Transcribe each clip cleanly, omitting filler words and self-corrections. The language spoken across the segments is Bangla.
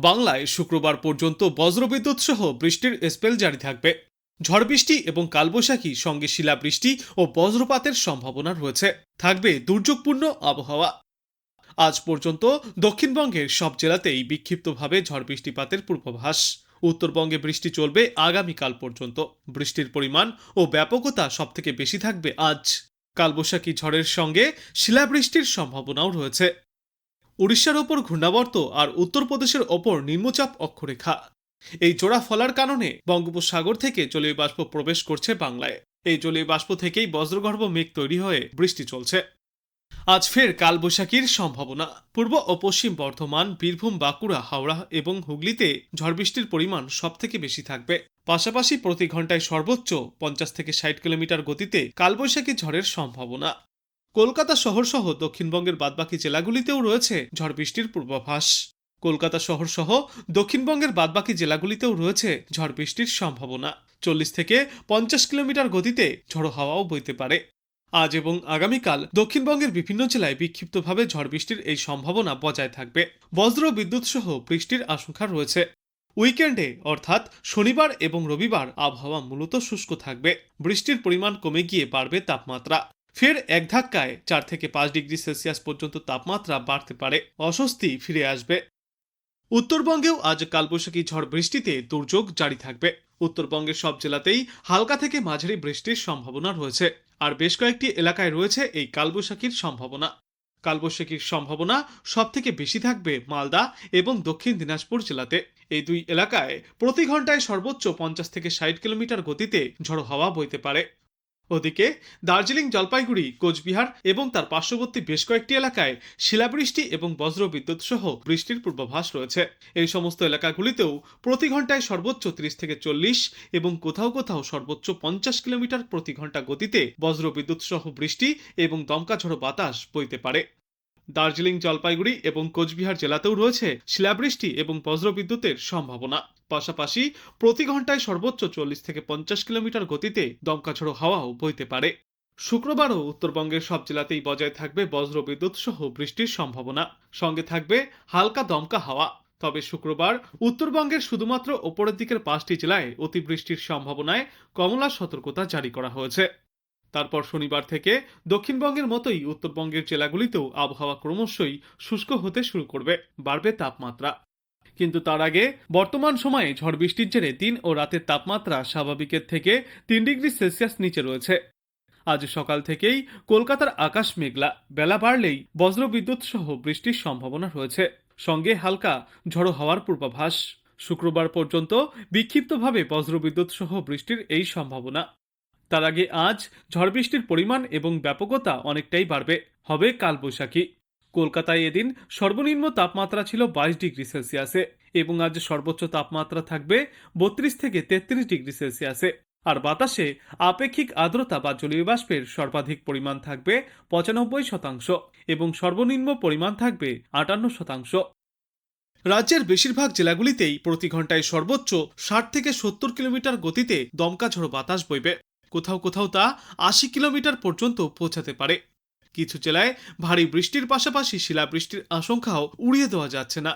বাংলায় শুক্রবার পর্যন্ত বজ্রবিদ্যুৎ সহ বৃষ্টির স্পেল জারি থাকবে। ঝড় বৃষ্টি এবং কালবৈশাখী সঙ্গে শিলাবৃষ্টি ও বজ্রপাতের সম্ভাবনা রয়েছে। থাকবে দুর্যোগপূর্ণ আবহাওয়া। আজ পর্যন্ত দক্ষিণবঙ্গের সব জেলাতেই বিক্ষিপ্তভাবে ঝড় বৃষ্টিপাতের পূর্বাভাস। উত্তরবঙ্গে বৃষ্টি চলবে আগামীকাল পর্যন্ত। বৃষ্টির পরিমাণ ও ব্যাপকতা সবথেকে বেশি থাকবে আজ। কালবৈশাখী ঝড়ের সঙ্গে শিলাবৃষ্টির সম্ভাবনাও রয়েছে। উড়িষ্যার ওপর ঘূর্ণাবর্ত আর উত্তরপ্রদেশের ওপর নিম্নচাপ অক্ষরেখা, এই জোড়া ফলার কারণে বঙ্গোপসাগর থেকে জলীয় বাষ্প প্রবেশ করছে বাংলায়। এই জলীয় বাষ্প থেকেই বজ্রগর্ভ মেঘ তৈরি হয়ে বৃষ্টি চলছে। আজ ফের কালবৈশাখীর সম্ভাবনা। পূর্ব ও পশ্চিম বর্ধমান, বীরভূম, বাঁকুড়া, হাওড়া এবং হুগলিতে ঝড় বৃষ্টির পরিমাণ সবথেকে বেশি থাকবে। পাশাপাশি প্রতি ঘন্টায় সর্বোচ্চ 50 থেকে 60 কিলোমিটার গতিতে কালবৈশাখী ঝড়ের সম্ভাবনা। কলকাতা শহর সহ দক্ষিণবঙ্গের বাদবাকি জেলাগুলিতেও রয়েছে ঝড় বৃষ্টির পূর্বাভাস। কলকাতা শহর সহ দক্ষিণবঙ্গের বাদবাকি জেলাগুলিতেও রয়েছে ঝড় বৃষ্টির সম্ভাবনা। 40 থেকে 50 কিলোমিটার গতিতে ঝড়ো হাওয়াও বইতে পারে। আজ এবং আগামীকাল দক্ষিণবঙ্গের বিভিন্ন জেলায় বিক্ষিপ্তভাবে ঝড় বৃষ্টির এই সম্ভাবনা বজায় থাকবে। বজ্র বিদ্যুৎ সহ বৃষ্টির আশঙ্কা রয়েছে। উইকেন্ডে অর্থাৎ শনিবার এবং রবিবার আবহাওয়া মূলত শুষ্ক থাকবে। বৃষ্টির পরিমাণ কমে গিয়ে বাড়বে তাপমাত্রা। ফের এক ধাক্কায় 4 থেকে 5 ডিগ্রি সেলসিয়াস পর্যন্ত তাপমাত্রা বাড়তে পারে। অস্বস্তি ফিরে আসবে। উত্তরবঙ্গেও আজ কালবৈশাখী ঝড় বৃষ্টিতে দুর্যোগ জারি থাকবে। উত্তরবঙ্গের সব জেলাতেই হালকা থেকে মাঝারি বৃষ্টির সম্ভাবনা রয়েছে। আর বেশ কয়েকটি এলাকায় রয়েছে এই কালবৈশাখীর সম্ভাবনা। কালবৈশাখীর সম্ভাবনা সব থেকে বেশি থাকবে মালদা এবং দক্ষিণ দিনাজপুর জেলাতে। এই দুই এলাকায় প্রতি ঘন্টায় সর্বোচ্চ 50 থেকে 60 কিলোমিটার গতিতে ঝড়ো হাওয়া বইতে পারে। ওদিকে দার্জিলিং, জলপাইগুড়ি, কোচবিহার এবং তার পার্শ্ববর্তী বেশ কয়েকটি এলাকায় শিলাবৃষ্টি এবং বজ্রবিদ্যুৎ সহ বৃষ্টির পূর্বাভাস রয়েছে। এই সমস্ত এলাকাগুলিতেও প্রতি ঘন্টায় সর্বোচ্চ 30 থেকে 40 এবং কোথাও কোথাও সর্বোচ্চ 50 কিলোমিটার প্রতি ঘন্টা গতিতে বজ্রবিদ্যুৎ সহ বৃষ্টি এবং দমকা ঝড়ো বাতাস বইতে পারে। দার্জিলিং, জলপাইগুড়ি এবং কোচবিহার জেলাতেও রয়েছে শিলাবৃষ্টি এবং বজ্রবিদ্যুতের সম্ভাবনা। পাশাপাশি প্রতি ঘন্টায় সর্বোচ্চ 40 থেকে 50 কিলোমিটার গতিতে দমকাঝড়ো হাওয়াও বইতে পারে। শুক্রবারও উত্তরবঙ্গের সব জেলাতেই বজায় থাকবে বজ্রবিদ্যুৎ সহ বৃষ্টির সম্ভাবনা। সঙ্গে থাকবে হালকা দমকা হাওয়া। তবে শুক্রবার উত্তরবঙ্গের শুধুমাত্র ওপরের দিকের 5টি জেলায় অতিবৃষ্টির সম্ভাবনায় কমলা সতর্কতা জারি করা হয়েছে। তারপর শনিবার থেকে দক্ষিণবঙ্গের মতোই উত্তরবঙ্গের জেলাগুলিতেও আবহাওয়া ক্রমশই শুষ্ক হতে শুরু করবে। বাড়বে তাপমাত্রা। কিন্তু তার আগে বর্তমান সময়ে ঝড় বৃষ্টির জেরে দিন ও রাতের তাপমাত্রা স্বাভাবিকের থেকে 3 ডিগ্রি সেলসিয়াস নিচে রয়েছে। আজ সকাল থেকেই কলকাতার আকাশ মেঘলা। বেলা বাড়লেই বজ্রবিদ্যুৎ সহ বৃষ্টির সম্ভাবনা রয়েছে। সঙ্গে হালকা ঝড়ো হাওয়ার পূর্বাভাস। শুক্রবার পর্যন্ত বিক্ষিপ্তভাবে বজ্রবিদ্যুৎ সহ বৃষ্টির এই সম্ভাবনা। তার আগে আজ ঝড় বৃষ্টির পরিমাণ এবং ব্যাপকতা অনেকটাই বাড়বে। হবে কালবৈশাখী। কলকাতায় এদিন সর্বনিম্ন তাপমাত্রা ছিল 22 ডিগ্রি সেলসিয়াসে এবং আজ সর্বোচ্চ তাপমাত্রা থাকবে 32 থেকে 33 ডিগ্রি সেলসিয়াসে। আর বাতাসে আপেক্ষিক আর্দ্রতা বা জলীয় বাষ্পের সর্বাধিক পরিমাণ থাকবে 95% এবং সর্বনিম্ন পরিমাণ থাকবে 58%। রাজ্যের বেশিরভাগ জেলাগুলিতেই প্রতি ঘন্টায় সর্বোচ্চ 60 থেকে 70 কিলোমিটার গতিতে দমকা ঝড়ো বাতাস বইবে। কোথাও কোথাও তা 80 কিলোমিটার পর্যন্ত পৌঁছাতে পারে। কিছু জেলায় ভারী বৃষ্টির পাশাপাশি শিলাবৃষ্টির আশঙ্কাও উড়িয়ে দেওয়া যাচ্ছে না।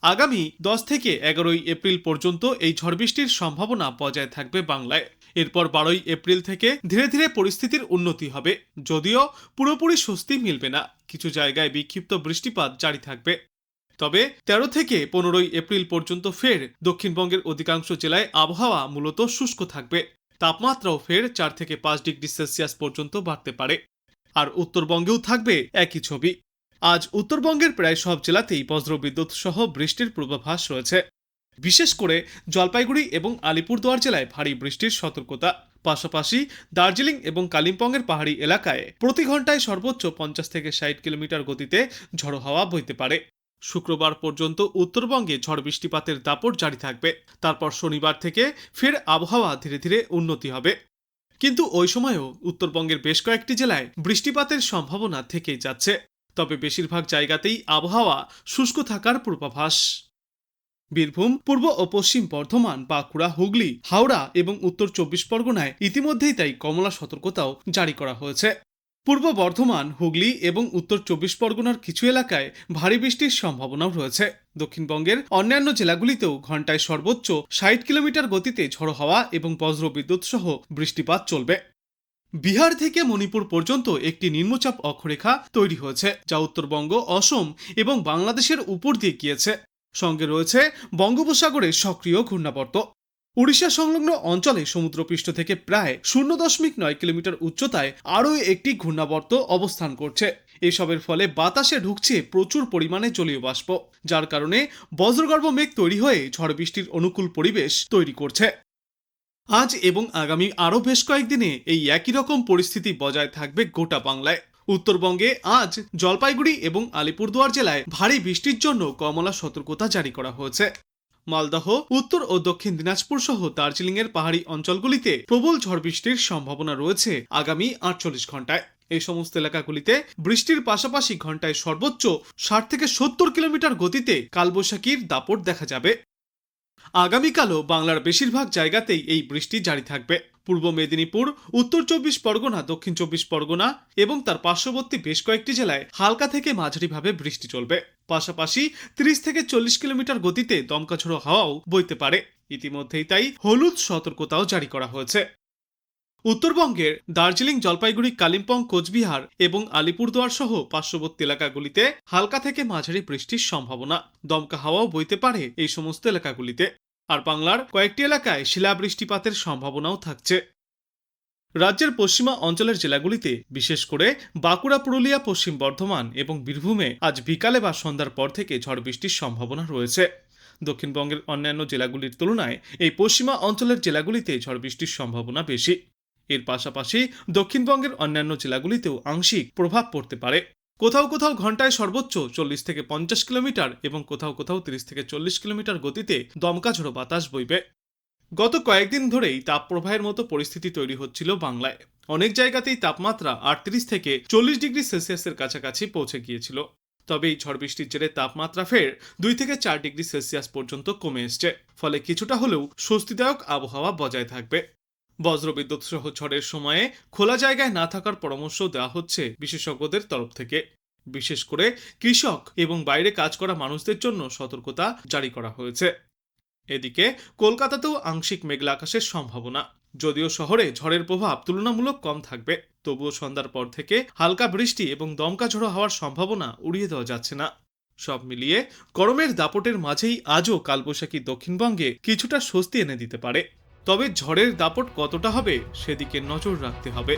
আগামী 10 থেকে 11 এপ্রিল পর্যন্ত এই ঝড় বৃষ্টির সম্ভাবনা বজায় থাকবে বাংলায়। এরপর 12 এপ্রিল থেকে ধীরে ধীরে পরিস্থিতির উন্নতি হবে। যদিও পুরোপুরি স্বস্তি মিলবে না। কিছু জায়গায় বিক্ষিপ্ত বৃষ্টিপাত জারি থাকবে। তবে 13 থেকে 15 এপ্রিল পর্যন্ত ফের দক্ষিণবঙ্গের অধিকাংশ জেলায় আবহাওয়া মূলত শুষ্ক থাকবে। তাপমাত্রাও ফের 4 থেকে 5 ডিগ্রি সেলসিয়াস পর্যন্ত বাড়তে পারে। আর উত্তরবঙ্গেও থাকবে একই ছবি। আজ উত্তরবঙ্গের প্রায় সব জেলাতেই বজ্রবিদ্যুৎ সহ বৃষ্টির পূর্বাভাস রয়েছে। বিশেষ করে জলপাইগুড়ি এবং আলিপুরদুয়ার জেলায় ভারী বৃষ্টির সতর্কতা। পাশাপাশি দার্জিলিং এবং কালিম্পংয়ের পাহাড়ি এলাকায় প্রতি ঘন্টায় সর্বোচ্চ 50 থেকে 60 কিলোমিটার গতিতে ঝড়ো হাওয়া বইতে পারে। শুক্রবার পর্যন্ত উত্তরবঙ্গে ঝড় বৃষ্টিপাতের দাপট জারি থাকবে। তারপর শনিবার থেকে ফের আবহাওয়া ধীরে ধীরে উন্নতি হবে। কিন্তু ওই সময়ও উত্তরবঙ্গের বেশ কয়েকটি জেলায় বৃষ্টিপাতের সম্ভাবনা থেকেই যাচ্ছে। তবে বেশিরভাগ জায়গাতেই আবহাওয়া শুষ্ক থাকার পূর্বাভাস। বীরভূম, পূর্ব ও পশ্চিম বর্ধমান, বাঁকুড়া, হুগলি, হাওড়া এবং উত্তর 24 পরগনায় ইতিমধ্যেই তাই কমলা সতর্কতাও জারি করা হয়েছে। পূর্ব বর্ধমান, হুগলি এবং উত্তর 24 পরগনার কিছু এলাকায় ভারী বৃষ্টির সম্ভাবনাও রয়েছে। দক্ষিণবঙ্গের অন্যান্য জেলাগুলিতেও ঘন্টায় সর্বোচ্চ 60 কিলোমিটার গতিতে ঝড়ো হাওয়া এবং বজ্রবিদ্যুৎ সহ বৃষ্টিপাত চলবে। বিহার থেকে মণিপুর পর্যন্ত একটি নিম্নচাপ অক্ষরেখা তৈরি হয়েছে, যা উত্তরবঙ্গ, অসম এবং বাংলাদেশের উপর দিয়ে গিয়েছে। সঙ্গে রয়েছে বঙ্গোপসাগরে সক্রিয় ঘূর্ণাবর্ত। উড়িষ্যা সংলগ্ন অঞ্চলে সমুদ্রপৃষ্ঠ থেকে প্রায় 0.9 কিলোমিটার উচ্চতায় আরও একটি ঘূর্ণাবর্ত অবস্থান করছে। এসবের ফলে বাতাসে ঢুকছে প্রচুর পরিমাণে জলীয় বাষ্প, যার কারণে বজ্রগর্ভ মেঘ তৈরি হয়ে ঝড় বৃষ্টির অনুকূল পরিবেশ তৈরি করছে। আজ এবং আগামী আরও বেশ কয়েকদিনে এই একই রকম পরিস্থিতি বজায় থাকবে গোটা বাংলায়। উত্তরবঙ্গে আজ জলপাইগুড়ি এবং আলিপুরদুয়ার জেলায় ভারী বৃষ্টির জন্য কমলা সতর্কতা জারি করা হয়েছে। মালদহ, উত্তর ও দক্ষিণ দিনাজপুর সহ দার্জিলিং এর পাহাড়ি অঞ্চলগুলিতে প্রবল ঝড় বৃষ্টির সম্ভাবনা রয়েছে আগামী 48 ঘন্টায়। এই সমস্ত এলাকাগুলিতে বৃষ্টির পাশাপাশি ঘন্টায় সর্বোচ্চ 60 থেকে 70 কিলোমিটার গতিতে কালবৈশাখীর দাপট দেখা যাবে। আগামীকালও বাংলার বেশিরভাগ জায়গাতেই এই বৃষ্টি জারি থাকবে। পূর্ব মেদিনীপুর, উত্তর 24 পরগনা, দক্ষিণ 24 পরগনা এবং তার পার্শ্ববর্তী বেশ কয়েকটি জেলায় হালকা থেকে মাঝারিভাবে বৃষ্টি চলবে। পাশাপাশি 30 থেকে 40 কিলোমিটার গতিতে দমকা ঝোড়ো হাওয়াও বইতে পারে। ইতিমধ্যেই তাই হলুদ সতর্কতাও জারি করা হয়েছে। উত্তরবঙ্গের দার্জিলিং, জলপাইগুড়ি, কালিম্পং, কোচবিহার এবং আলিপুরদুয়ার সহ পার্শ্ববর্তী এলাকাগুলিতে হালকা থেকে মাঝারি বৃষ্টির সম্ভাবনা। দমকা হাওয়াও বইতে পারে এই সমস্ত এলাকাগুলিতে। আর বাংলার কয়েকটি এলাকায় শিলাবৃষ্টিপাতের সম্ভাবনাও থাকছে। রাজ্যের পশ্চিমা অঞ্চলের জেলাগুলিতে, বিশেষ করে বাঁকুড়া, পুরুলিয়া, পশ্চিম বর্ধমান এবং বীরভূমে আজ বিকালে বা সন্ধ্যার পর থেকে ঝড় বৃষ্টির সম্ভাবনা রয়েছে। দক্ষিণবঙ্গের অন্যান্য জেলাগুলির তুলনায় এই পশ্চিমা অঞ্চলের জেলাগুলিতে ঝড় বৃষ্টির সম্ভাবনা বেশি। এর পাশাপাশি দক্ষিণবঙ্গের অন্যান্য জেলাগুলিতেও আংশিক প্রভাব পড়তে পারে। কোথাও কোথাও ঘন্টায় সর্বোচ্চ 40 থেকে 50 কিলোমিটার এবং কোথাও কোথাও 30 থেকে 40 কিলোমিটার গতিতে দমকা ঝোড়ো বাতাস বইবে। গত কয়েকদিন ধরেই তাপপ্রবাহের মতো পরিস্থিতি তৈরি হচ্ছিল বাংলায়। অনেক জায়গাতেই তাপমাত্রা 38 থেকে 40 ডিগ্রি সেলসিয়াসের কাছাকাছি পৌঁছে গিয়েছিল। তবে এই ঝড় বৃষ্টির জেরে তাপমাত্রা ফের 2 থেকে 4 ডিগ্রি সেলসিয়াস পর্যন্ত কমে এসছে। ফলে কিছুটা হলেও স্বস্তিদায়ক আবহাওয়া বজায় থাকবে। বজ্রবিদ্যুৎ সহ ঝড়ের সময়ে খোলা জায়গায় না থাকার পরামর্শ দেওয়া হচ্ছে বিশেষজ্ঞদের তরফ থেকে। বিশেষ করে কৃষক এবং বাইরে কাজ করা মানুষদের জন্য সতর্কতা জারি করা হয়েছে। এদিকে কলকাতাতেও আংশিক মেঘলা আকাশের সম্ভাবনা। যদিও শহরে ঝড়ের প্রভাব তুলনামূলক কম থাকবে, তবুও সন্ধ্যার পর থেকে হালকা বৃষ্টি এবং দমকা ঝড়ো হওয়ার সম্ভাবনা উড়িয়ে দেওয়া যাচ্ছে না। সব মিলিয়ে গরমের দাপটের মাঝেই আজও কালবৈশাখী দক্ষিণবঙ্গে কিছুটা স্বস্তি এনে দিতে পারে। তবে ঝড়ের দাপট কতটা হবে সেদিকে নজর রাখতে হবে।